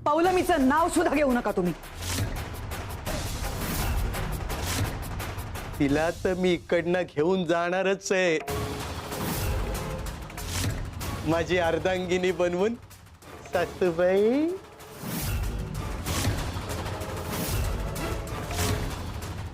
पौलमीचं नाव सुद्धा घेऊ नका तुम्ही. तिला तर मी इकडनं घेऊन जाणारच आहे, माझी अर्धांगिनी बनवून. सासूबाई,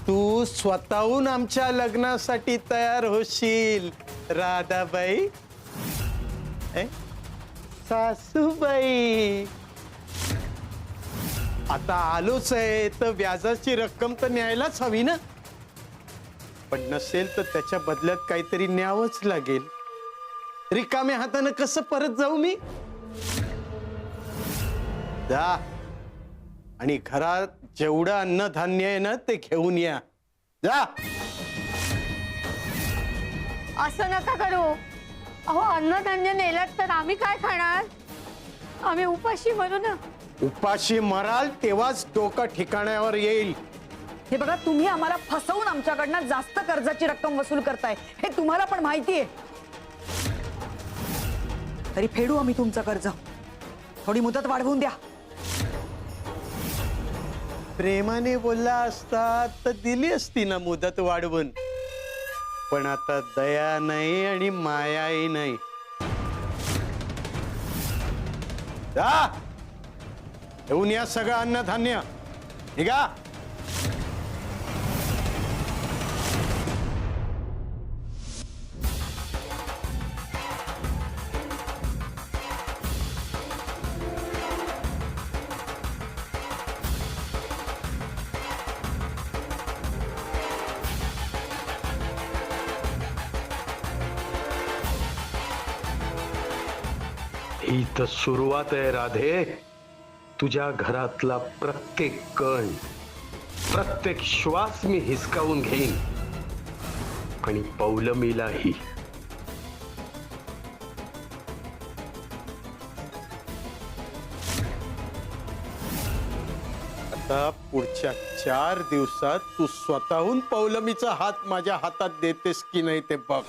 तू स्वतःहून आमच्या लग्नासाठी तयार होशील राधाबाई. सासूबाई, आता आलोच आहे तर व्याजाची रक्कम तर न्यायलाच हवी ना. पण नसेल तर त्याच्या बदल्यात काहीतरी न्यावंच लागेल. रिकाम्या हाताने कसं परत जाऊ मी? जा आणि घरात जेवढं अन्नधान्य आहे ना ते घेऊन या. जा. असं नका करू. अहो, अन्नधान्य नेलात तर आम्ही काय खाणार? आम्ही उपाशी मरू ना. उपाशी मराल तेव्हाच डोकं ठिकाणावर येईल. हे बघा, तुम्ही आम्हाला फसवून आमच्याकडनं जास्त कर्जाची रक्कम वसूल करताय हे तुम्हाला पण माहितीये. तरी फेडू आम्ही तुमचं कर्ज. थोडी मुदत वाढवून द्या. प्रेमाने बोलला असता तर दिली असती ना मुदत वाढवून. पण आता दया नाही आणि मायाही नाही. जा, घेऊन या सगळं अन्नधान्य. निघा. ही तर सुरुवात आहे राधे. तुझ्या घरातला प्रत्येक कण, प्रत्येक श्वास मी हिसकावून घेईन आणि पौलमीलाही. आता पुढच्या 4 दिवसात तू स्वतःहून पौलमीचा हात माझ्या हातात देतेस की नाही ते बघ.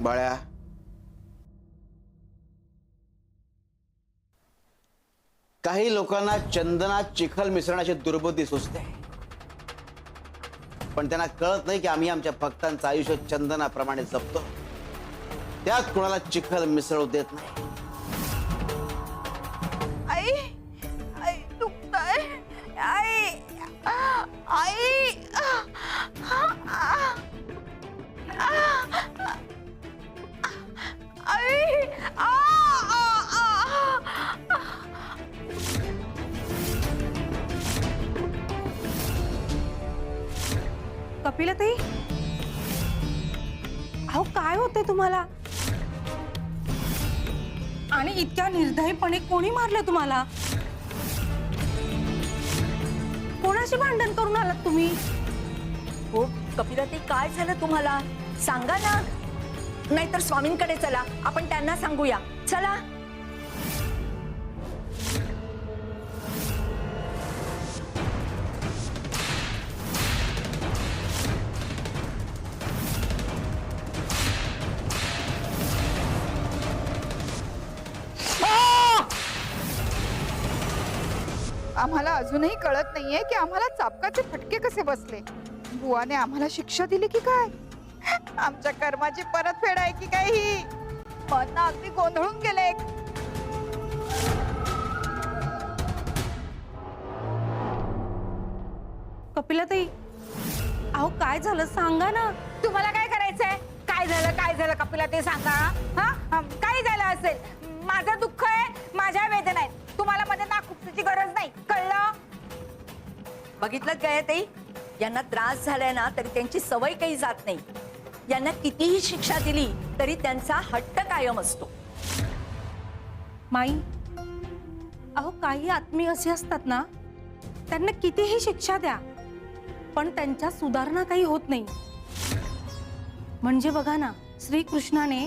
बाळ्या, काही लोकांना चंदनात चिखल मिसळण्याची दुर्बुद्धी सुचते, पण त्यांना कळत नाही की आम्ही आमच्या भक्तांचं आयुष्य चंदनाप्रमाणे जपतो. त्यात कोणाला चिखल मिसळू देत नाही. आई, आई दुखतंय. आई, आई, आई, कपिलताई, अहो काय होतंय तुम्हाला? आणि इतक्या निर्दयीपणे कोणी मारलं तुम्हाला? कोणाशी भांडण करून आलात तुम्ही? हो कपिलताई, काय झालं तुम्हाला? सांगा ना, नाहीतर स्वामींकडे चला, आपण त्यांना सांगूया. चला. आम्हाला अजूनही कळत नाहीये की आम्हाला चाबकाचे फटके कसे बसले. बुवाने आम्हाला शिक्षा दिली की काय? आमच्या कर्माची परतफेड आहे की काय ही? मन अगदी गोंधळून गेले. कपिलताई, अहो काय झालं सांगा ना. तुम्हाला काय करायचंय? काय झालं कपिलताई सांगा. हा, काय झालं असेल? माझं दुःख आहे, माझ्या वेदना आहेत. तुम्हाला मध्ये नाकुपची गरज नाही, कळलं? बघितलं गयाताई, यांना त्रास झालाय ना तरी त्यांची सवय काही जात नाही. यांना कितीही शिक्षा दिली तरी त्यांचा हट्ट कायम असतो. माई, अहो काही आत्मी असे असतात ना, त्यांना कितीही शिक्षा द्या पण त्यांच्या सुधारणा काही होत नाही. म्हणजे बघा ना, श्रीकृष्णाने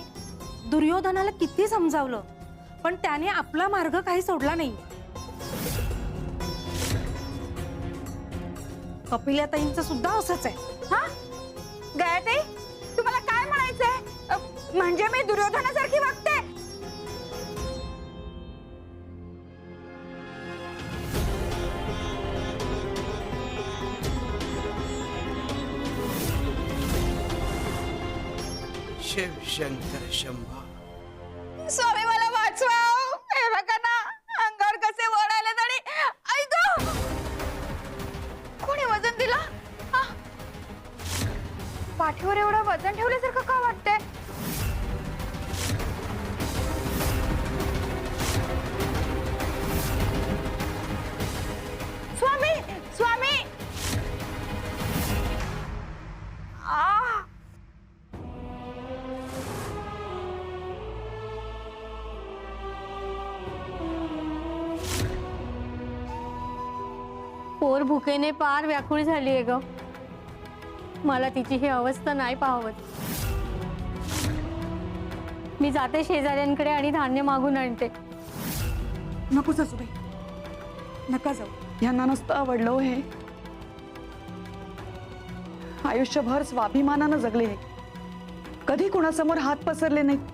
दुर्योधनाला किती समजावलं पण त्याने आपला मार्ग काही सोडला नाही. कपिलाताईंचं सुद्धा असंच आहे. हा गयाताई, तुम्हाला काय म्हणायचंय? म्हणजे मी दुर्योधनासारखी वागते? शिव शंकर शंभा. स्वामी मला वाचवा. हे बघा ना, अंगावर कसे वळ आले तरी. ऐक, कोणी वजन दिला? हा? पाठीवर एवढं वजन ठेवल्यासारखं का वाटतंय? स्वामी, स्वामी. आ पोर भुकेने पार व्याकुळ झालीये ग. मला तिची ही अवस्था नाही पाहावत. मी जाते शेजाऱ्यांकडे आणि धान्य मागून आणते. नको सासूबाई, नका जाऊ. ह्यांना नसतं आवडलं हे. आयुष्यभर स्वाभिमानानं जगले हे. कधी कुणासमोर हात पसरले नाहीत.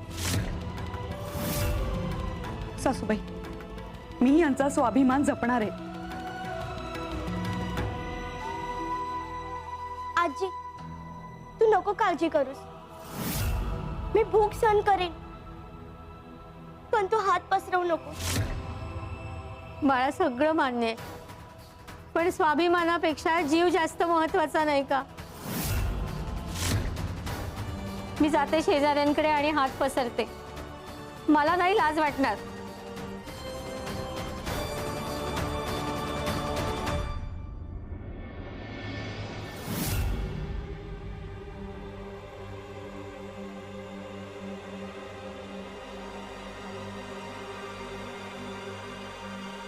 सासूबाई, मी यांचा स्वाभिमान जपणार आहे. आजी, तू नको काळजी करूस. मी भूक सहन करेन, पण तू हात पसरवू नको. बाळा, सगळं मान्य आहे, पण स्वाभिमानापेक्षा जीव जास्त महत्वाचा नाही का? मी जाते शेजाऱ्यांकडे आणि हात पसरते. मला नाही लाज वाटणार.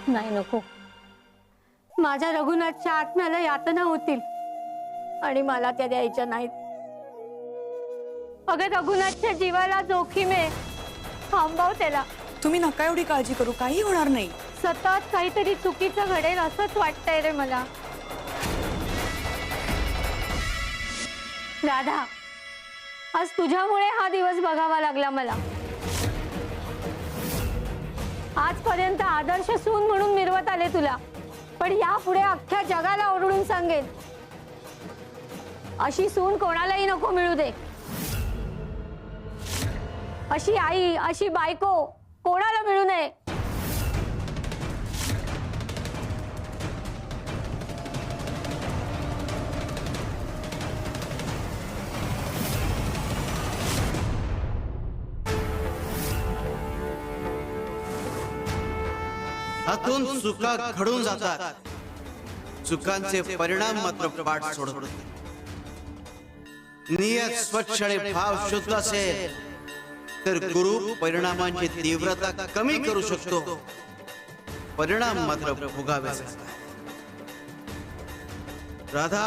नाही, नको. माझ्या रघुनाथच्या आत्म्याला यातना होतील आणि मला त्या द्यायच्या नाहीत. अगं, रघुनाथच्या जीवाला जोखीम आहे. थांबव त्याला. तुम्ही नका एवढी काळजी करू, काही होणार नाही. सतत काहीतरी चुकीचं घडेल असंच वाटतंय रे मला. राधा, आज तुझ्यामुळे हा दिवस बघावा लागला मला. आजपर्यंत आदर्श सून म्हणून मिरवत आले तुला, पण यापुढे अख्ख्या जगाला ओरडून सांगेन, अशी सून कोणालाही नको मिळू दे. अशी आई, अशी बायको कोणाला मिळू नये. हातून चुका घडून जातात, चुकांचे परिणाम मात्र पाठ सोडत नाही. नियत स्वच्छ आणि भाव शुद्ध असेल तर गुरु परिणामांची तीव्रता कमी करू शकतो. परिणाम मात्र भोगावे लागतात. राधा,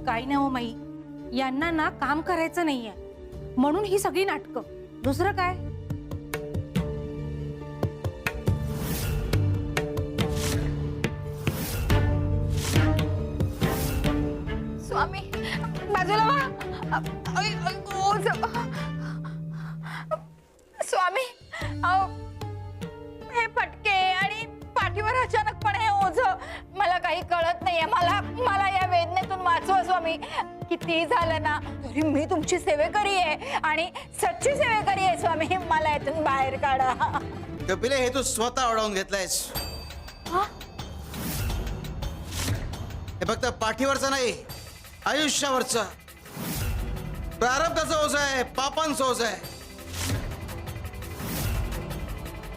काही नाही हो माई, यांना ना काम करायचं नाहीये म्हणून ही सगळी नाटकं. दुसरं काय? स्वामी, बाजूला वा. स्वामी, हे फटके आणि पाठीवर अचानकपणे हे ओझ, मला काही कळत नाहीये. मला या वेदनेतून वाचवा स्वामी. किती झालं ना तरी मी तुमची सेवेकरी आहे आणि सच्ची सेवेकरी आहे स्वामी. मला यातून बाहेर काढा. कपिले, हे तू स्वतः ओढवून घेतलायस. हे फक्त पाठीवरचा नाही, आयुष्यावरचा प्रारब्धाचा ओझ आहे, पापांचा ओझ आहे.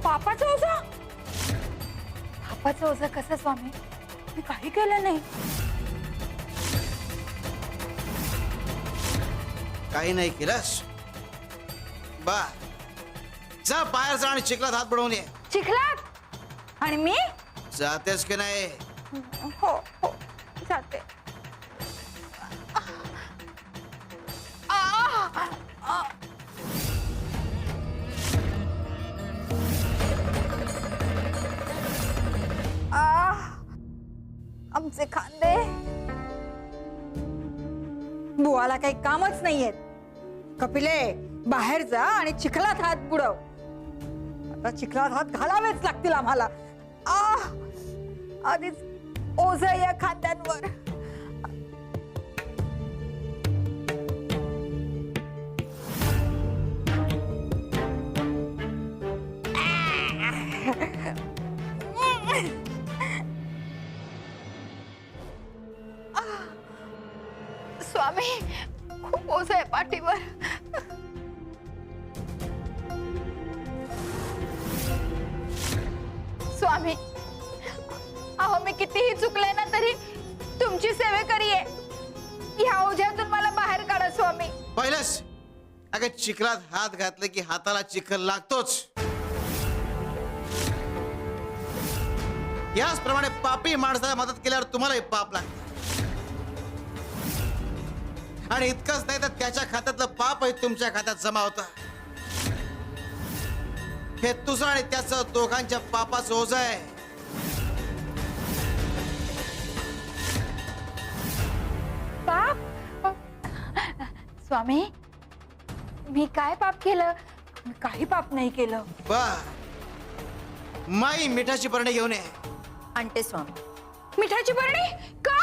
पापाचं ओझ? पापाचं ओझ कसं स्वामी? मी काही केलं नाही. काही नाही केलास बा जा बाहेर जा आणि चिखलात हात बुडवून ये. चिखलात आणि मी जातेस की नाही? हो हो जाते. आमचे खांदे बुवाला काही कामच नाहीयेत. कपिले बाहेर जा आणि चिखलात हात बुडव. आता चिखलात हात घालावेच लागतील आम्हाला. आधीच ओझ या खांद्यांवर. स्वामी खूप ओझ आहे पाठीवर. स्वामी अहो मी कितीही चुकले ना तरी तुमची सेवेकरी आहे. ह्या ओझ्यातून मला बाहेर काढा स्वामी. पहिलंच अगं चिखलात हात घातले की हाताला चिखल लागतोच. याचप्रमाणे पापी माणसाला मदत केल्यावर तुम्हालाही पाप लागते. आणि इतकंच नाही तर त्याच्या खात्यातलं पापही तुमच्या खात्यात जमा होतं. हे तुझं आणि त्याचं दोघांच्या पापाचं ओझ आहे. पाप स्वामी मी काय पाप केलं? मी काही पाप नाही केलं. माई मिठाची बरणी घेऊन ये. आणते स्वामी. मिठाची बरणी का?